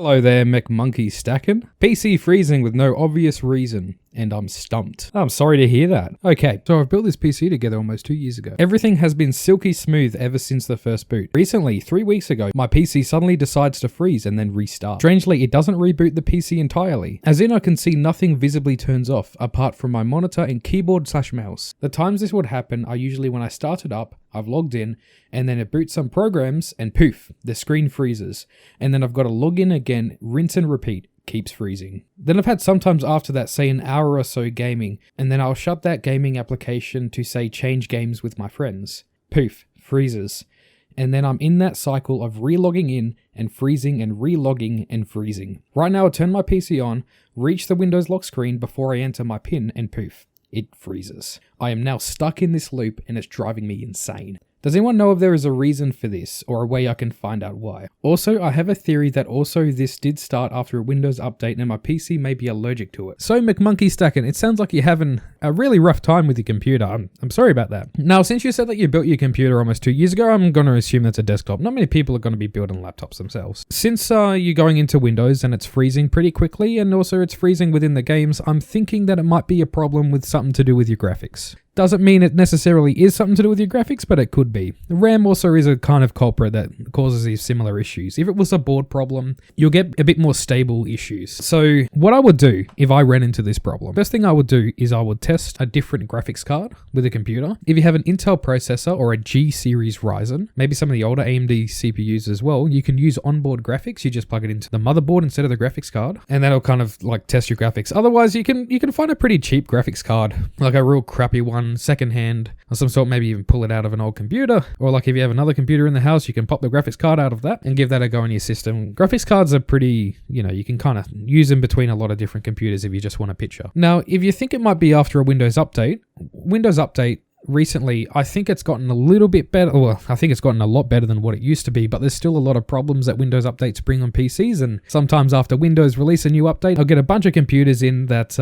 Hello there, McMoneyStackin. PC freezing with no obvious reason, and I'm stumped. I'm sorry to hear that. Okay, so I've built this PC together almost 2 years ago. Everything has been silky smooth ever since the first boot. Recently, 3 weeks ago, my PC suddenly decides to freeze and then restart. Strangely, it doesn't reboot the PC entirely, as in I can see nothing visibly turns off, apart from my monitor and keyboard/mouse. The times this would happen are usually when I start it up, I've logged in, and then it boots some programs, and poof, the screen freezes. And then I've got to log in again, rinse and repeat, keeps freezing. Then I've had sometimes after that, say an hour or so gaming, and then I'll shut that gaming application to say change games with my friends. Poof, freezes. And then I'm in that cycle of re-logging in and freezing and re-logging and freezing. Right now I turn my PC on, reach the Windows lock screen before I enter my PIN, and poof, it freezes. I am now stuck in this loop and it's driving me insane. Does anyone know if there is a reason for this or a way I can find out why? Also, I have a theory that also this did start after a Windows update and my PC may be allergic to it. So McMoneyStackin, it sounds like you're having a really rough time with your computer. I'm sorry about that. Now, since you said that you built your computer almost 2 years ago, I'm going to assume that's a desktop. Not many people are going to be building laptops themselves. Since you're going into Windows and it's freezing pretty quickly and also it's freezing within the games, I'm thinking that it might be a problem with something to do with your graphics. Doesn't mean it necessarily is something to do with your graphics, but it could be. RAM also is a kind of culprit that causes these similar issues. If it was a board problem, you'll get a bit more stable issues. So what I would do if I ran into this problem, first thing I would do is I would test a different graphics card with a computer. If you have an Intel processor or a G series Ryzen, maybe some of the older AMD CPUs as well, you can use onboard graphics. You just plug it into the motherboard instead of the graphics card, and that'll kind of like test your graphics. Otherwise, you can find a pretty cheap graphics card, like a real crappy one, secondhand or some sort, maybe even pull it out of an old computer, or like if you have another computer in the house, you can pop the graphics card out of that and give that a go in your system. Graphics cards are pretty, you can kind of use them between a lot of different computers if you just want a picture. Now, if you think it might be after a Windows update recently, I think it's gotten a little bit better. Well, I think it's gotten a lot better than what it used to be, but there's still a lot of problems that Windows updates bring on PCs. And sometimes after Windows release a new update, I'll get a bunch of computers in that,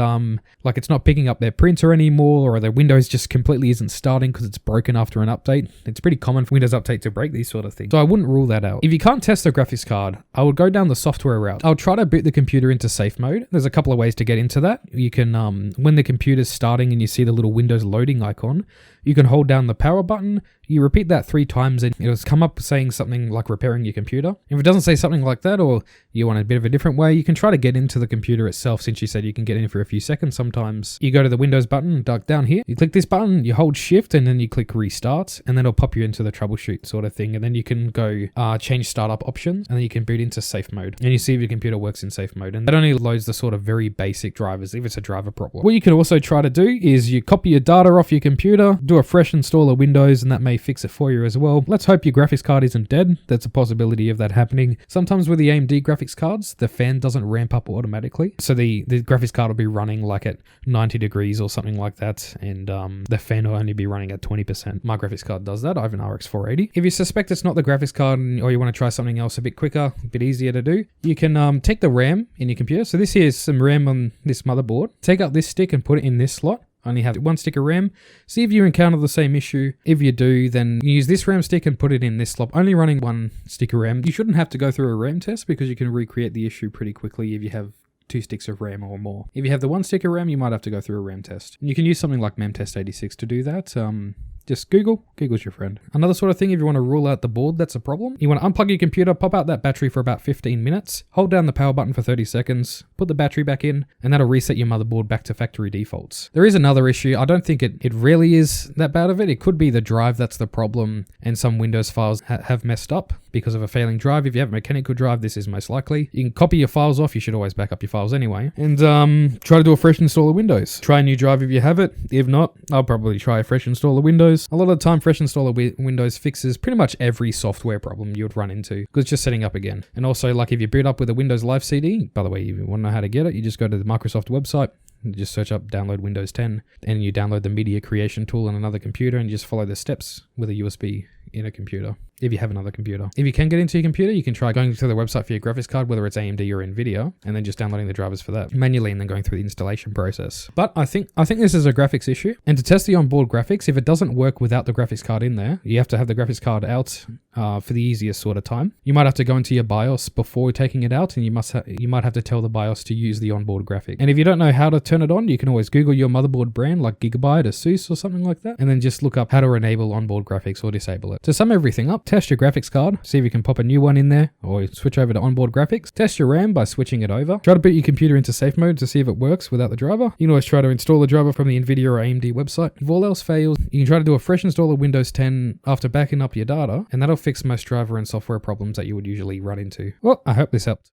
like it's not picking up their printer anymore, or their Windows just completely isn't starting because it's broken after an update. It's pretty common for Windows update to break these sort of things. So I wouldn't rule that out. If you can't test the graphics card, I would go down the software route. I'll try to boot the computer into safe mode. There's a couple of ways to get into that. You can, when the computer's starting and you see the little Windows loading icon, you can hold down the power button. You repeat that 3 times and it'll come up saying something like repairing your computer. If it doesn't say something like that, or you want a bit of a different way, you can try to get into the computer itself. Since you said you can get in for a few seconds sometimes, you go to the Windows button, down here, you click this button, you hold shift and then you click restart, and then it'll pop you into the troubleshoot sort of thing. And then you can go change startup options, and then you can boot into safe mode and you see if your computer works in safe mode. And that only loads the sort of very basic drivers if it's a driver problem. What you can also try to do is you copy your data off your computer, do a fresh install of Windows, and that may fix it for you as well. Let's hope your graphics card isn't dead. That's a possibility of that happening. Sometimes with the AMD graphics cards, the fan doesn't ramp up automatically. So the graphics card will be running like at 90 degrees or something like that, and the fan will only be running at 20%. My graphics card does that. I have an RX 480. If you suspect it's not the graphics card or you want to try something else a bit quicker, a bit easier to do, you can take the RAM in your computer. So this here is some RAM on this motherboard. Take out this stick and put it in this slot. Only have 1 stick of RAM. See if you encounter the same issue. If you do, then you use this RAM stick and put it in this slot. Only running 1 stick of RAM. You shouldn't have to go through a RAM test because you can recreate the issue pretty quickly if you have 2 sticks of RAM or more. If you have the 1 stick of RAM, you might have to go through a RAM test. And you can use something like memtest86 to do that. Just Google's your friend. Another sort of thing, if you want to rule out the board that's a problem, you want to unplug your computer, pop out that battery for about 15 minutes, hold down the power button for 30 seconds, put the battery back in, and that'll reset your motherboard back to factory defaults. There is another issue. I don't think it really is that bad of it. It could be the drive that's the problem, and some Windows files have messed up because of a failing drive. If you have a mechanical drive, this is most likely. You can copy your files off. You should always back up your files anyway. And try to do a fresh install of Windows. Try a new drive if you have it. If not, I'll probably try a fresh install of Windows. A lot of the time, fresh install of Windows fixes pretty much every software problem you would run into, because it's just setting up again. And also, like if you boot up with a Windows Live CD, by the way, if you want to know how to get it, you just go to the Microsoft website, you just search up download Windows 10, and you download the media creation tool on another computer, and you just follow the steps with a USB in a computer. if you have another computer. If you can get into your computer, you can try going to the website for your graphics card, whether it's AMD or NVIDIA, and then just downloading the drivers for that manually and then going through the installation process. But I think this is a graphics issue. And to test the onboard graphics, if it doesn't work without the graphics card in there, you have to have the graphics card out for the easiest sort of time. You might have to go into your BIOS before taking it out, and you might have to tell the BIOS to use the onboard graphic. And if you don't know how to turn it on, you can always Google your motherboard brand like Gigabyte, Asus, or something like that, and then just look up how to enable onboard graphics or disable it. To sum everything up, test your graphics card, see if you can pop a new one in there, or switch over to onboard graphics. Test your RAM by switching it over. Try to boot your computer into safe mode to see if it works without the driver. You can always try to install the driver from the NVIDIA or AMD website. If all else fails, you can try to do a fresh install of Windows 10 after backing up your data, and that'll fix most driver and software problems that you would usually run into. Well, I hope this helped.